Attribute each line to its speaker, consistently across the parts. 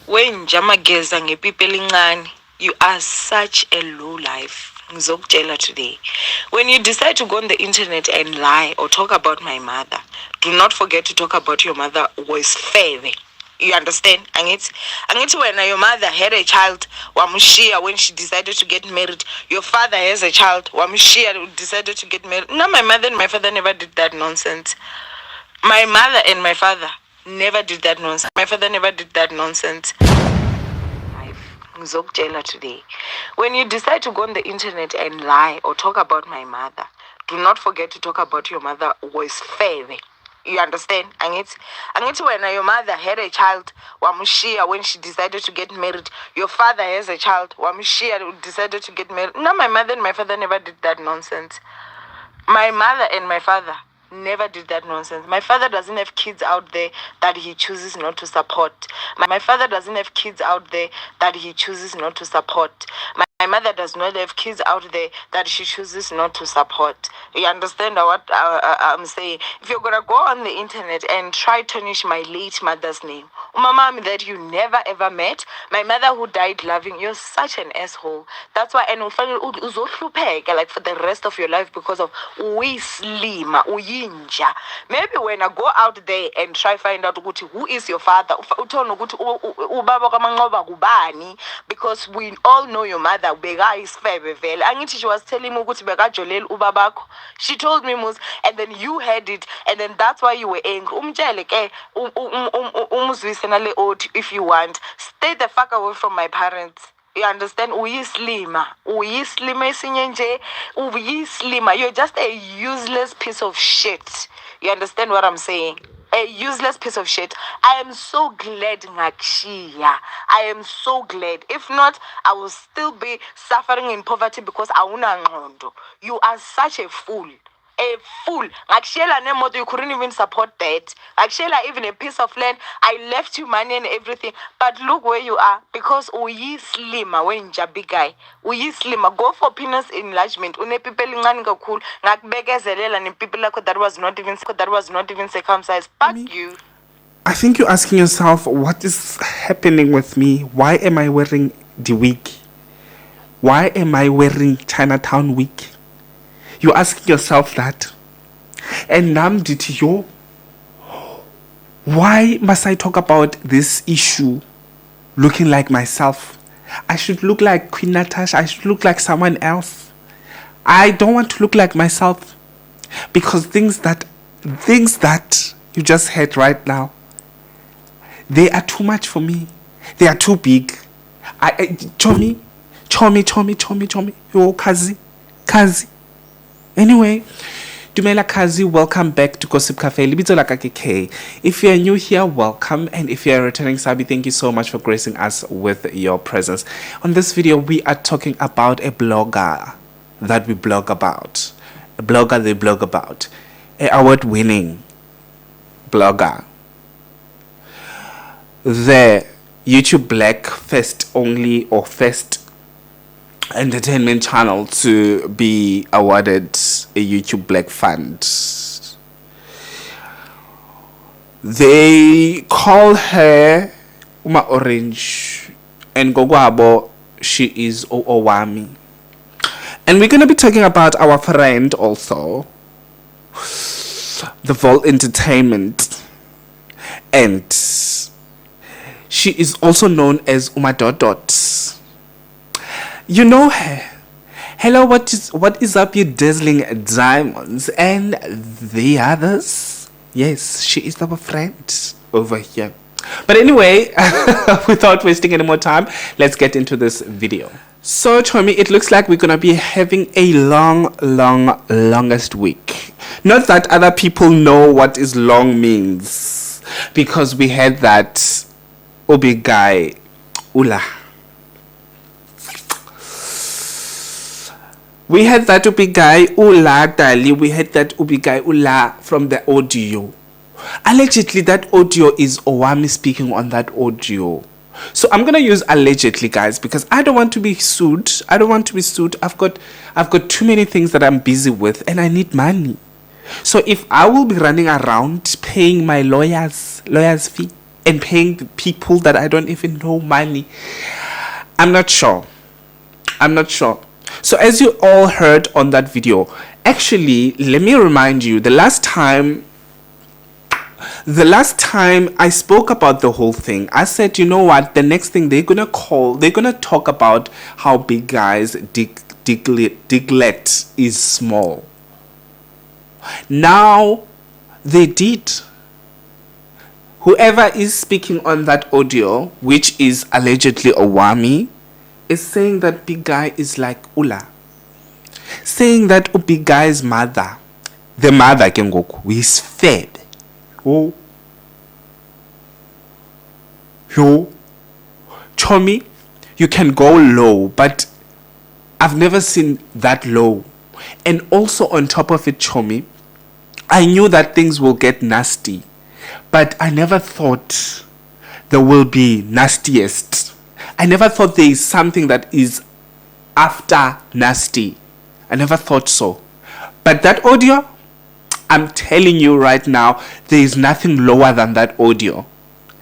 Speaker 1: When Jamageza ngepipelincane, you are such a low life. Ngizokutshela today. When you decide to go on the internet and lie or talk about my mother, do not forget to talk about your mother was FEBE. You understand? Angithi when your mother had a child, wamushiya when she decided to get married. Your father has a child, wamushiya decided to get married. No, my mother and my father never did that nonsense. My mother and my father never did that nonsense. My father never did that nonsense. Ngizokutshela today. When you decide to go on the internet and lie or talk about my mother, do not forget to talk about your mother was FEBE. You understand? Angithi when your mother had a child, wamushiya when she decided to get married. Your father has a child, wamushiya decided to get married. No, my mother and my father never did that nonsense. My mother and my father never did that nonsense. My father doesn't have kids out there that he chooses not to support. My father doesn't have kids out there that he chooses not to support. My mother does not have kids out there that she chooses not to support. You understand what I'm saying? If you're going to go on the internet and try to tarnish my late mother's name, Umamami that you never ever met, my mother who died loving, you're such an asshole. That's why, and uzohlupheka like for the rest of your life because of uyislima, uyinja. Maybe when I go out there and try find out who is your father, because we all know your mother. She was telling me she told me mus, and then you heard it, and then that's why you were angry. If you want, stay the fuck away from my parents. You understand? Uyislima. You're just a useless piece of shit. You understand what I'm saying? A useless piece of shit. I am so glad ngakushiya. I am so glad. If not, I will still be suffering in poverty because awuna ngqondo. You are such a fool. A fool. Like you couldn't even support that. Like even a piece of land. I left you money and everything. But look where you are. Because uyislima when BigGuy. Uyislima. Go for penis enlargement. Une people ingani kakhulu. Ngakbekezelela ne people that was not even circumcised. Fuck you.
Speaker 2: I think you're asking yourself, what is happening with me? Why am I wearing the wig? Why am I wearing Chinatown wig? You're asking yourself that. And Namditiyo, why must I talk about this issue looking like myself? I should look like Queen Natasha. I should look like someone else. I don't want to look like myself. Because things that you just heard right now, they are too much for me. They are too big. Chomi. Yo, Kazi. Anyway, Dumela Kazi, welcome back to Gossip Cafe. If you're new here, welcome. And if you're a returning Sabi, thank you so much for gracing us with your presence. On this video, we are talking about a blogger that we blog about. A blogger they blog about. An award-winning blogger. The YouTube Black first entertainment channel to be awarded a YouTube Black Fund. They call her Uma Orange, and Gogwabo, she is Owamie. And we're going to be talking about our friend also, the Vol Entertainment, and she is also known as Uma Dot. You know her. Hello, what is up, you dazzling diamonds and the others? Yes, she is our friend over here. But anyway, without wasting any more time, let's get into this video. So, Chomi, it looks like we're going to be having a longest week. Not that other people know what is long means, because we had that BigGuy Ula. We had that BigGuy Ula Dali. We had that BigGuy Ula from the audio. Allegedly, that audio is Owamie speaking on that audio. So I'm gonna use allegedly, guys, because I don't want to be sued. I've got too many things that I'm busy with, and I need money. So if I will be running around paying my lawyers fee, and paying the people that I don't even know money? I'm not sure. So as you all heard on that video, actually, let me remind you, the last time I spoke about the whole thing, I said, you know what, the next thing they're gonna talk about how BigGuy's diglet is small. Now they did. Whoever is speaking on that audio, which is allegedly Owamie, is saying that BigGuy is like Ula. Saying that BigGuy's mother, the mother Kengoku, is FEBE. Oh. Yo. Chomi, you can go low, but I've never seen that low. And also on top of it, Chomi, I knew that things will get nasty, but I never thought there will be nastiest. I never thought there is something that is after nasty. I never thought so. But that audio, I'm telling you right now, there is nothing lower than that audio.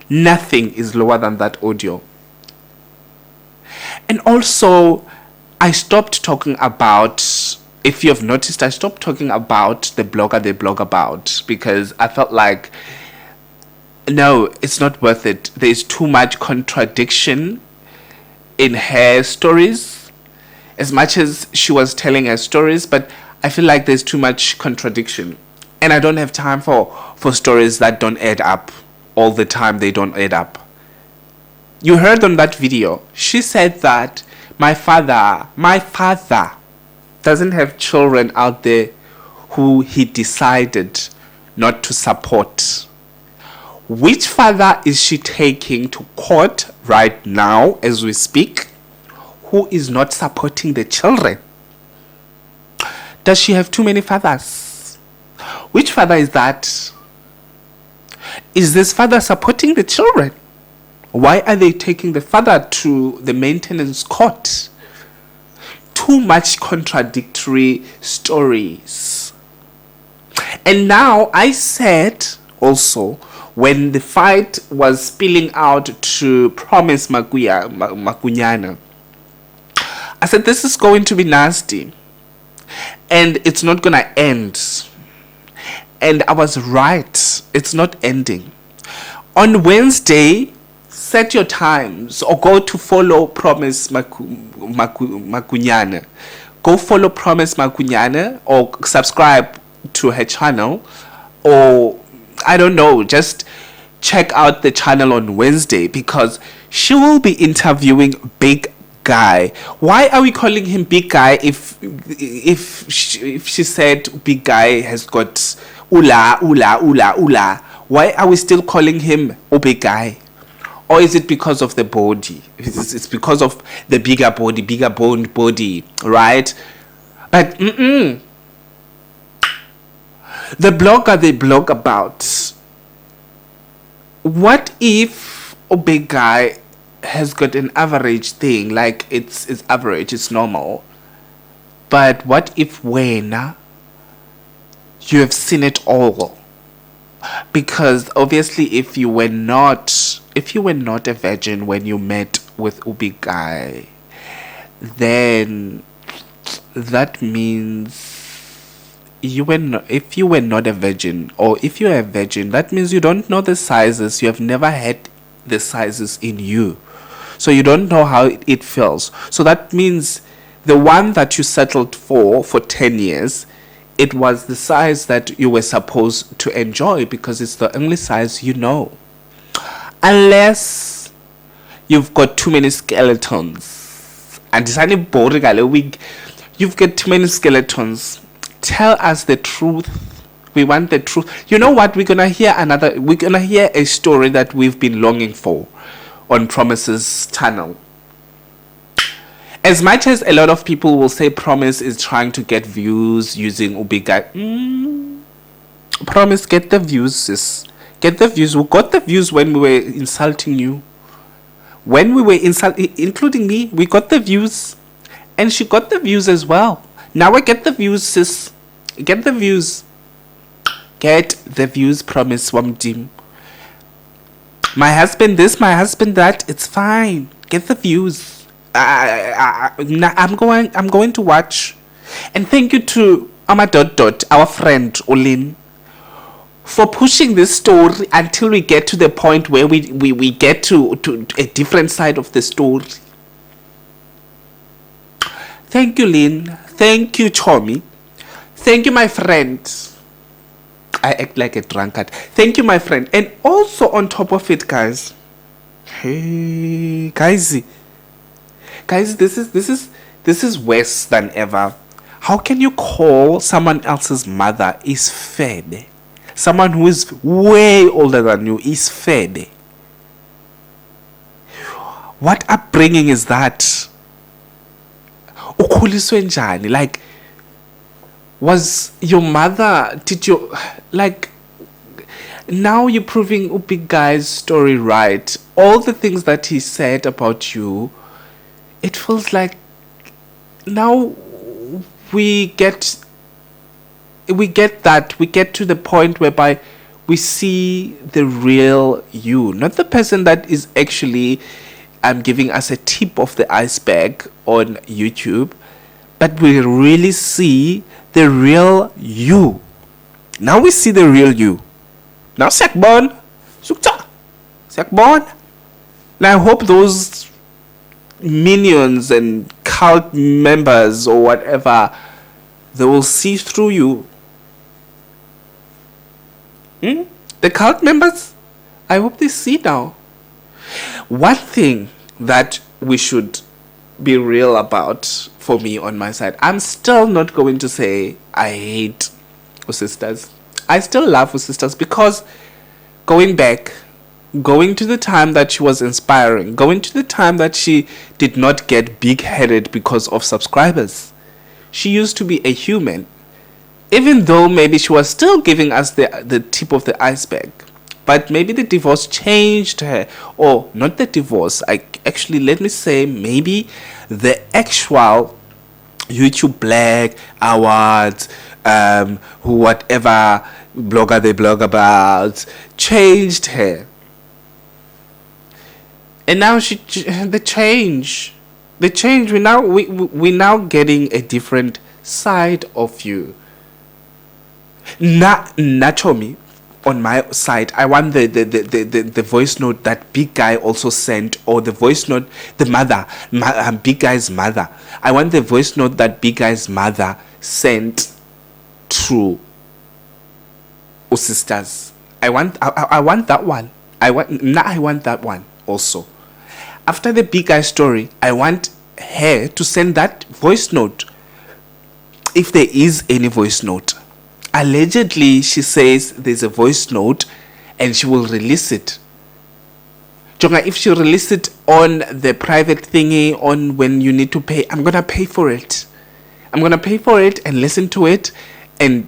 Speaker 2: Nothing is lower than that audio. And also, I stopped talking about, if you have noticed, I stopped talking about the blogger they blog about, because I felt like, no, it's not worth it. There is too much contradiction in her stories, as much as she was telling her stories, but I feel like there's too much contradiction. And I don't have time for stories that don't add up. All the time they don't add up. You heard on that video, she said that my father doesn't have children out there who he decided not to support. Which father is she taking to court right now as we speak, who is not supporting the children? Does she have too many fathers? Which father is that? Is this father supporting the children? Why are they taking the father to the maintenance court? Too much contradictory stories. And now I said also, when the fight was spilling out to Promise Makunyana, I said this is going to be nasty. And it's not going to end. And I was right. It's not ending. On Wednesday, set your times or go to follow Promise Makunyana. Go follow Promise Makunyana or subscribe to her channel, or I don't know, just check out the channel on Wednesday, because she will be interviewing BigGuy. Why are we calling him BigGuy if she said BigGuy has got ula? Why are we still calling him BigGuy? Or is it because of the body? It's because of the bigger boned body, right? But the blogger they blog about, what if BigGuy has got an average thing, like it's average, it's normal, but what if when you have seen it all? Because obviously if you were not a virgin when you met with BigGuy, then that means if you were not a virgin, or if you're a virgin, that means you don't know the sizes. You have never had the sizes in you, so you don't know how it feels. So that means the one that you settled for 10 years, it was the size that you were supposed to enjoy, because it's the only size you know. Unless you've got too many skeletons, and you've got too many skeletons. Tell us the truth. We want the truth. You know what? We're gonna hear a story that we've been longing for on Promise's channel. As much as a lot of people will say Promise is trying to get views using BigGuy, Promise, get the views, sis. Get the views. We got the views when we were insulting you. When we were including me, we got the views. And she got the views as well. Now I get the views, sis. Get the views. Get the views, Promise Wamdim. My husband this, my husband that. It's fine. Get the views. I'm going to watch. And thank you to our friend Olin, for pushing this story until we get to the point where we get to a different side of the story. Thank you, Lynn. Thank you, Chomi. Thank you, my friend. I act like a drunkard. Thank you, my friend. And also on top of it, guys. Hey, guys, this is worse than ever. How can you call someone else's mother is FEBE? Someone who is way older than you is FEBE. What upbringing is that? Ukhuliswe njani? Like, was your mother, did you, like, now you're proving BigGuy's story right. All the things that he said about you, it feels like now we get to the point whereby we see the real you, not the person that is actually giving us a tip of the iceberg on YouTube, but we really see the real you. Now we see the real you. Now Sekbon, Sukta, Sekbon. And I hope those minions and cult members or whatever, they will see through you. The cult members, I hope they see now. One thing that we should be real about, for me on my side, I'm still not going to say I hate sisters. I still love sisters, because going to the time that she was inspiring, going to the time that she did not get big-headed because of subscribers, she used to be a human, even though maybe she was still giving us the tip of the iceberg. But maybe the divorce changed her, or not the divorce, let me say maybe the actual YouTube Black Awards, whatever blogger they blog about, changed her. And now the change, we now getting a different side of you. Naturally, on my side, I want the voice note that BigGuy also sent, or the voice note, the mother, BigGuy's mother. I want the voice note that BigGuy's mother sent through sisters. I want that one. I want that one also. After the BigGuy story, I want her to send that voice note, if there is any voice note. Allegedly, she says there's a voice note and she will release it. Jonga, if she release it on the private thingy, on when you need to pay, I'm gonna pay for it. I'm gonna pay for it and listen to it and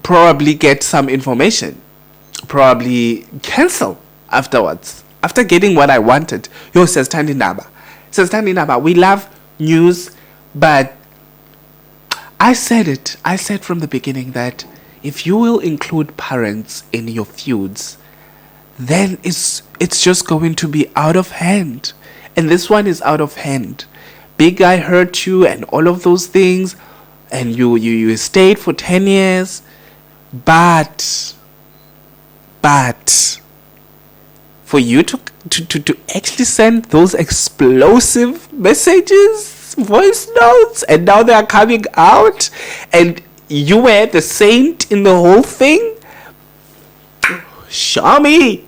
Speaker 2: probably get some information. Probably cancel afterwards. After getting what I wanted. Yo, says Tandi Naba, we love news, but I said from the beginning that if you will include parents in your feuds, then it's just going to be out of hand. And this one is out of hand. BigGuy hurt you and all of those things, and you stayed for 10 years, but for you to actually send those explosive messages, voice notes, and now they are coming out, and you were the saint in the whole thing. Show me.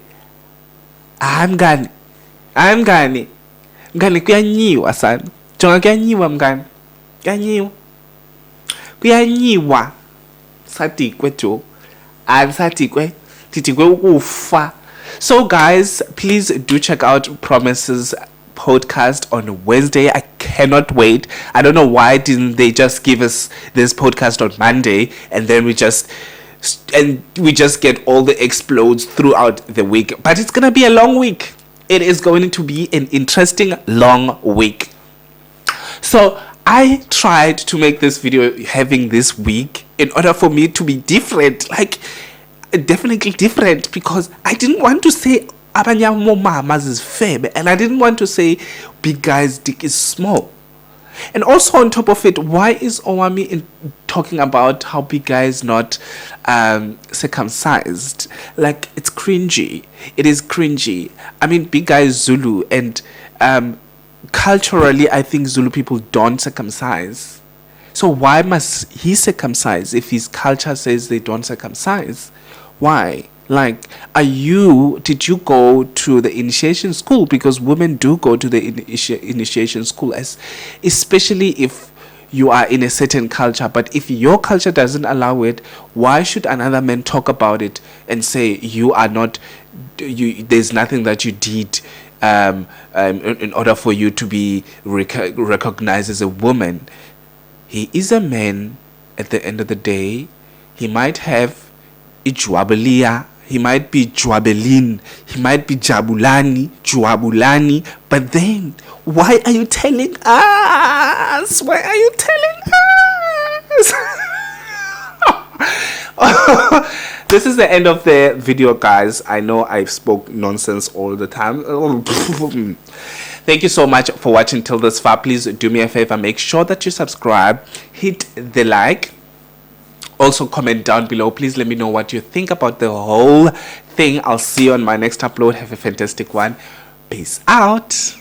Speaker 2: I'm gani kuyanyiwa sana. Jonga kuyanyiwa mngani. Kuyanyiwa. Satikwe jo. Satikwe. Titikwe ukufa. So guys, please do check out Promises podcast on Wednesday. I cannot wait. I don't know why didn't they just give us this podcast on Monday, and then we just get all the explodes throughout the week. But it's gonna be a long week. It is going to be an interesting long week. So I tried to make this video having this week in order for me to be different. Like, definitely different, because I didn't want to say abanyamo mamas is FEBE, and I didn't want to say big guy's dick is small. And also on top of it, why is Owamie talking about how big guy is not circumcised? Like, it's cringy. It is cringy. I mean, big guy is Zulu, and culturally, I think Zulu people don't circumcise. So why must he circumcise if his culture says they don't circumcise? Why? Like, did you go to the initiation school? Because women do go to the initiation school, especially if you are in a certain culture. But if your culture doesn't allow it, why should another man talk about it and say you are not, there's nothing that you did in order for you to be recognized as a woman? He is a man at the end of the day. He might have Ijwabelia, he might be Jwabelin, he might be Jabulani, Jwabulani, but then why are you telling us? Why are you telling us? This is the end of the video, guys. I know I've spoke nonsense all the time. Thank you so much for watching till this far. Please do me a favor, make sure that you subscribe, hit the like. Also, comment down below. Please let me know what you think about the whole thing. I'll see you on my next upload. Have a fantastic one. Peace out.